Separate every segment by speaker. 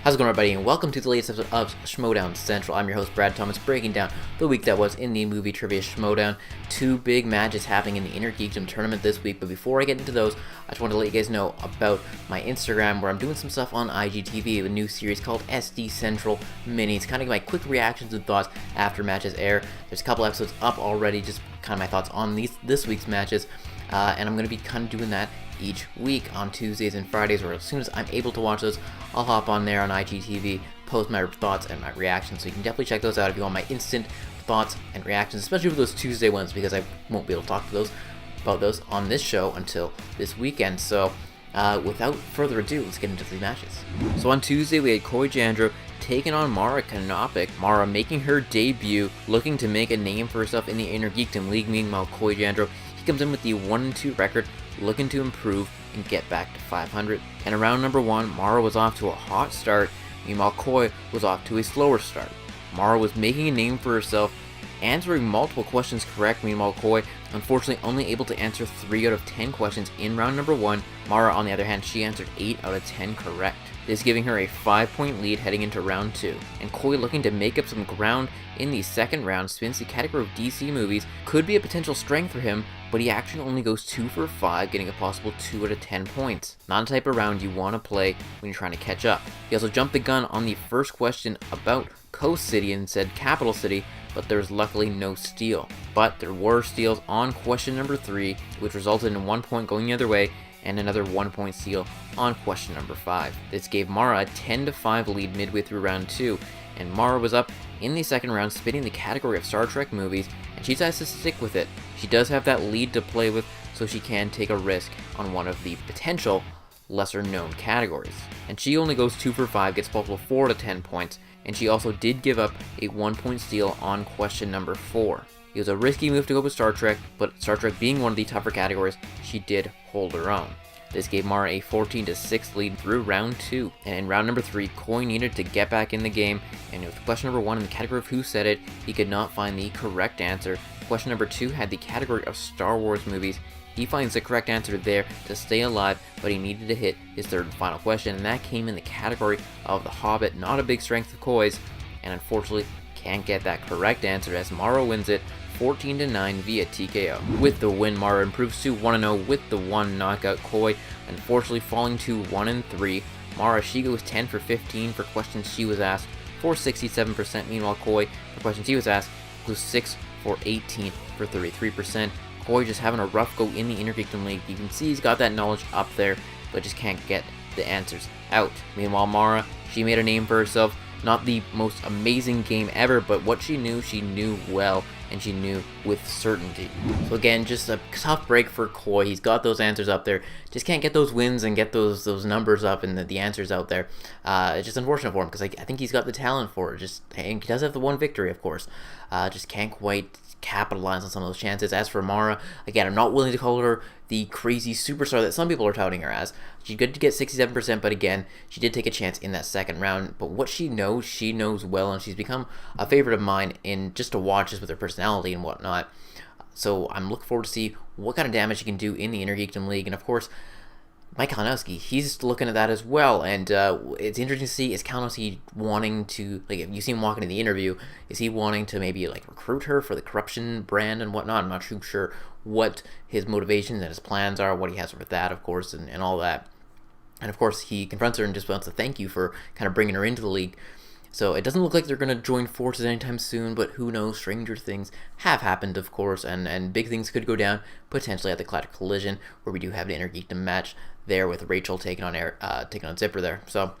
Speaker 1: How's it going, everybody, and welcome to the latest episode of Schmoedown Central. I'm your host, Brad Thomas, breaking down the week that was in the movie trivia Schmoedown. Two big matches happening in the Innergeekdom tournament this week, but before I get into those, I just wanted to let you guys know about my Instagram, where I'm doing some stuff on IGTV, a new series called SD Central Minis, kind of my quick reactions and thoughts after matches air. There's a couple episodes up already, just kind of my thoughts on this week's matches, and I'm going to be kind of doing that each week on Tuesdays and Fridays, or as soon as I'm able to watch those, I'll hop on there on IGTV, post my thoughts and my reactions, so you can definitely check those out if you want my instant thoughts and reactions, especially for those Tuesday ones, because I won't be able to talk to about those on this show until this weekend. So without further ado, let's get into the matches. So on Tuesday, we had Coy Jandreau taking on Knopic. Mara making her debut, looking to make a name for herself in the Innergeekdom League. Meanwhile, Coy Jandreau, he comes in with the 1-2 record, looking to improve and get back to 500. And in round number 1, Mara was off to a hot start, meanwhile Coy was off to a slower start. Mara was making a name for herself, answering multiple questions correct, meanwhile Coy unfortunately only able to answer 3 out of 10 questions in round number 1. Mara, on the other hand, she answered 8 out of 10 correct. This giving her a 5-point lead heading into round 2. And Coy, looking to make up some ground in the second round, spins the category of DC movies. Could be a potential strength for him, but he actually only goes 2 for 5, getting a possible 2 out of 10 points. Not the type of round you want to play when you're trying to catch up. He also jumped the gun on the first question about Coast City and said Capital City, but there was luckily no steal. But there were steals on question number 3, which resulted in 1 point going the other way, and another 1-point steal on question number 5. This gave Mara a 10-5 lead midway through round 2, and Mara was up in the second round, spinning the category of Star Trek movies, and she decides to stick with it. She does have that lead to play with, so she can take a risk on one of the potential lesser known categories. And she only goes 2 for 5, gets possible 4 to 10 points, and she also did give up a 1-point steal on question number 4. It was a risky move to go with Star Trek, but Star Trek being one of the tougher categories, she did hold her own. This gave Mara a 14-6 lead through round 2. And in round number 3, Coy needed to get back in the game, and with question number 1 in the category of Who Said It, he could not find the correct answer. Question number 2 had the category of Star Wars movies. He finds the correct answer there to stay alive, but he needed to hit his third and final question, and that came in the category of The Hobbit. Not a big strength of Coy's, and unfortunately can't get that correct answer as Mara wins it 14-9 via TKO. With the win, Mara improves to 1-0 with the 1 knockout. Coy unfortunately falling to 1-3. Mara, she goes 10 for 15 for questions she was asked for 67%. Meanwhile, Coy, for questions he was asked, goes 6 for 18 for 33%. Coy just having a rough go in the Innergeekdom League. You can see he's got that knowledge up there, but just can't get the answers out. Meanwhile, Mara, she made a name for herself. Not the most amazing game ever, but what she knew well, and she knew with certainty. So again, just a tough break for Coy. He's got those answers up there, just can't get those wins and get those numbers up and the answers out there. It's just unfortunate for him, because I think he's got the talent for it. And he does have the one victory, of course. Just can't quite capitalize on some of those chances. As for Mara, again, I'm not willing to call her the crazy superstar that some people are touting her as. She did get 67%, but again, she did take a chance in that second round. But what she knows well, and she's become a favorite of mine in just to watch, just with her personality and whatnot. So I'm looking forward to see what kind of damage she can do in the Innergeekdom League. And of course, Mike Kalinowski, he's looking at that as well, and it's interesting to see, is Kalinowski wanting to, like, if you see him walking in the interview, is he wanting to maybe, like, recruit her for the corruption brand and whatnot? I'm not too sure what his motivations and his plans are, what he has with that, of course, and all that. And of course, he confronts her and just wants to thank you for kind of bringing her into the league. So it doesn't look like they're going to join forces anytime soon, but who knows, stranger things have happened, of course, and big things could go down, potentially at the Classic Collision, where we do have an Innergeekdom match there with Rachel taking on Zipper there. So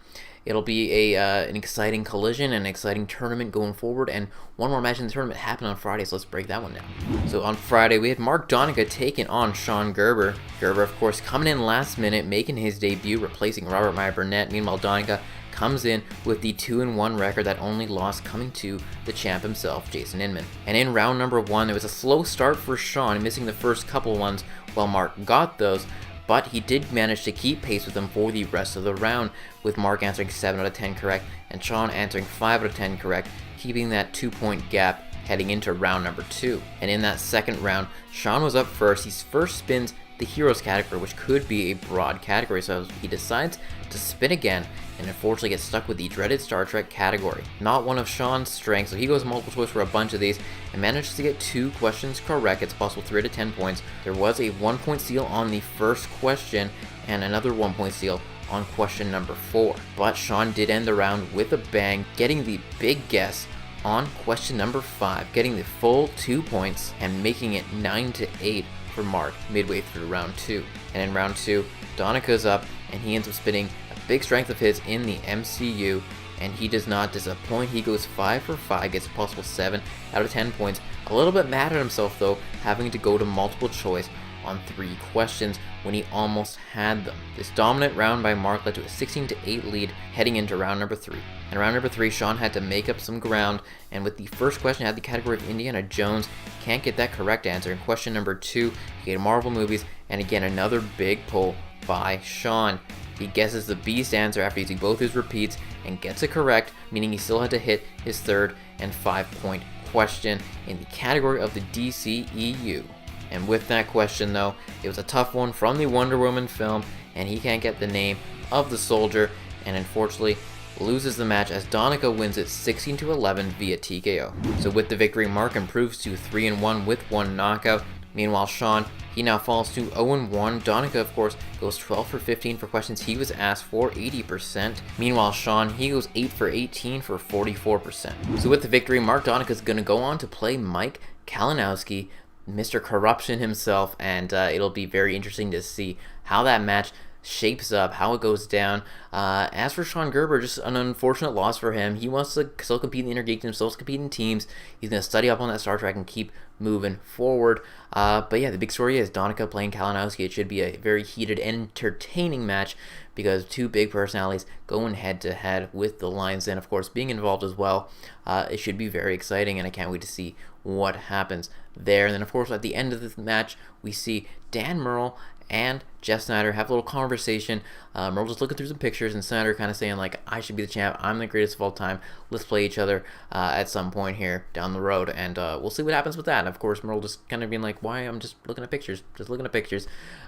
Speaker 1: it'll be an exciting collision and an exciting tournament going forward, and one more match in the tournament happened on Friday, so let's break that one down. So on Friday, we had Donica taking on Sean Gerber. Gerber, of course, coming in last minute, making his debut, replacing Robert Meyer Burnett. Meanwhile, Donica comes in with the 2-1 record, that only loss coming to the champ himself, Jason Inman. And in round number 1, there was a slow start for Sean, missing the first couple ones while Mark got those, but he did manage to keep pace with them for the rest of the round, with Mark answering 7 out of 10 correct and Sean answering 5 out of 10 correct, keeping that 2-point gap heading into round number 2. And in that second round, Sean was up first. His first spins the Heroes category, which could be a broad category. So he decides to spin again, and unfortunately gets stuck with the dreaded Star Trek category. Not one of Sean's strengths, so he goes multiple choice for a bunch of these and manages to get 2 questions correct. It's possible 3 out of 10 points. There was a 1-point steal on the first question and another 1-point steal on question number 4. But Sean did end the round with a bang, getting the big guess on question number 5, getting the full 2 points and making it 9-8 for Mark midway through round 2. And in round 2, Donica's up and he ends up spinning a big strength of his in the MCU, and he does not disappoint. He goes 5 for 5, gets a possible 7 out of 10 points. A little bit mad at himself though, having to go to multiple choice on 3 questions when he almost had them. This dominant round by Mark led to a 16-8 lead heading into round number 3. In round number 3, Sean had to make up some ground, and with the first question had the category of Indiana Jones. Can't get that correct answer. In question number 2, he had Marvel movies, and again another big pull by Sean. He guesses the Beast answer after using both his repeats and gets it correct, meaning he still had to hit his 3rd and 5-point question in the category of the DCEU. And with that question though, it was a tough one from the Wonder Woman film, and he can't get the name of the soldier, and unfortunately loses the match as Donica wins it 16-11 via TKO. So with the victory, Mark improves to 3-1 with 1 knockout. Meanwhile, Sean, he now falls to 0-1. Donica, of course, goes 12 for 15 for questions he was asked for, 80%. Meanwhile, Sean, he goes 8 for 18 for 44%. So with the victory, Mark Donica's going to go on to play Mike Kalinowski, Mr. Corruption himself, and it'll be very interesting to see how that match shapes up, how it goes down. As for Sean Gerber, just an unfortunate loss for him. He wants to still compete in the Innergeekdom, still compete in teams. He's going to study up on that Star Trek and keep moving forward. But yeah, the big story is Donica playing Kalinowski. It should be a very heated, entertaining match because 2 big personalities going head to head with the Lions and of course being involved as well. It should be very exciting, and I can't wait to see what happens there. And then of course at the end of this match, we see Dan Murrell and Jeff Snyder have a little conversation. Murrell just looking through some pictures, and Snyder kind of saying like, I should be the champ, I'm the greatest of all time, let's play each other at some point here down the road, and we'll see what happens with that. And of course Murrell just kind of being like, why, I'm just looking at pictures, so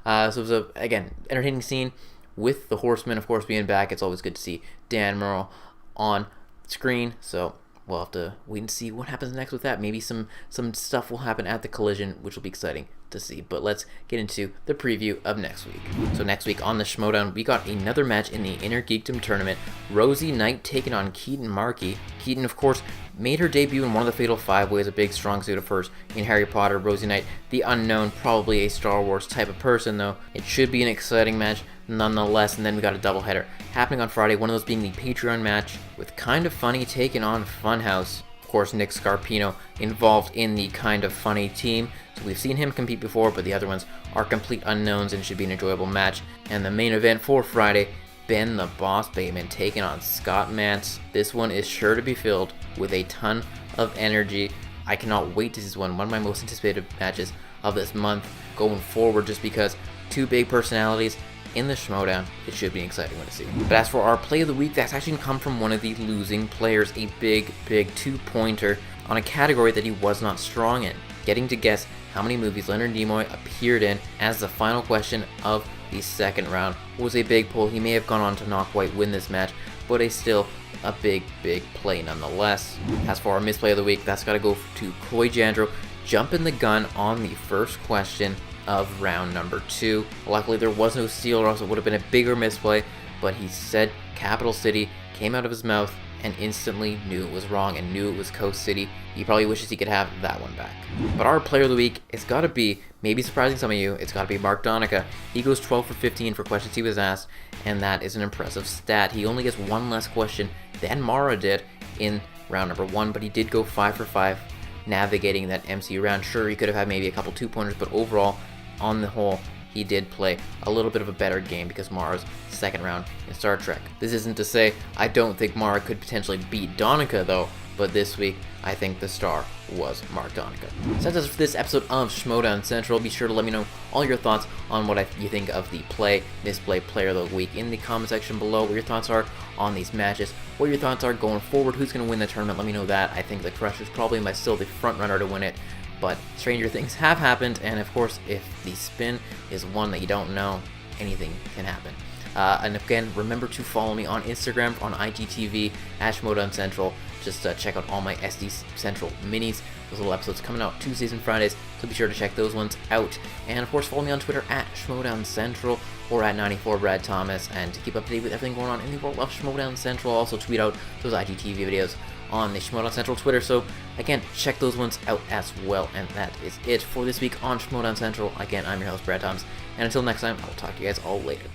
Speaker 1: it was a, again, entertaining scene with the Horsemen of course being back. It's always good to see Dan Murrell on screen, so we'll have to wait and see what happens next with that. Maybe some stuff will happen at the Collision, which will be exciting to see. But let's get into the preview of next week. So next week on the Schmoedown, we got another match in the Innergeekdom tournament. Rosie Knight taking on Keaton Markey. Keaton, of course, made her debut in one of the Fatal 5-Ways, a big strong suit of hers in Harry Potter. Rosie Knight, the unknown, probably a Star Wars type of person though. It should be an exciting match nonetheless. And then we got a doubleheader happening on Friday, one of those being the Patreon match with Kind of Funny taking on Funhouse. Of course, Nick Scarpino involved in the Kind of Funny team, so we've seen him compete before, but the other ones are complete unknowns and should be an enjoyable match. And the main event for Friday, Ben the Boss Bateman taking on Scott Mance. This one is sure to be filled with a ton of energy. I cannot wait to see this one of my most anticipated matches of this month going forward, just because 2 big personalities in the Schmoedown. It should be an exciting one to see. But as for our play of the week, that's actually come from one of the losing players, a big 2-pointer on a category that he was not strong in. Getting to guess how many movies Leonard Nimoy appeared in as the final question of the second round was a big pull. He may have gone on to not quite win this match, but still a big play nonetheless. As for our misplay of the week, that's got to go to Coy Jandreau, jumping the gun on the first question of round number 2. Luckily there was no steal, or else it would have been a bigger misplay, but he said Capital City, came out of his mouth, and instantly knew it was wrong and knew it was Coast City. He probably wishes he could have that one back. But our player of the week, it's got to be, maybe surprising some of you, it's got to be Mark Donica. He goes 12 for 15 for questions he was asked, and that is an impressive stat. He only gets 1 less question than Mara did in round number 1, but he did go 5 for 5 navigating that MCU round. Sure, he could have had maybe a couple 2-pointers, but overall, on the whole, he did play a little bit of a better game because Mara's second round in Star Trek. This isn't to say I don't think Mara could potentially beat Donica though, but this week I think the star was Mark Donica. So that's it for this episode of Schmoedown Central. Be sure to let me know all your thoughts on what you think of the misplay player of the week in the comment section below, what your thoughts are on these matches, what your thoughts are going forward, who's going to win the tournament. Let me know that. I think the Crusher's probably still the front runner to win it, but stranger things have happened, and of course, if the spin is one that you don't know, anything can happen. And again, remember to follow me on Instagram, on IGTV, at Schmoedown Central. Just check out all my SD Central minis. Those little episodes coming out Tuesdays and Fridays, so be sure to check those ones out. And of course, follow me on Twitter at Schmoedown Central or at 94BradThomas, and to keep up to date with everything going on in the world of Schmoedown Central. I'll also tweet out those IGTV videos on the Schmoedown Central Twitter, so again, check those ones out as well. And that is it for this week on Schmoedown Central. Again, I'm your host, Brad Thomas, and until next time, I will talk to you guys all later.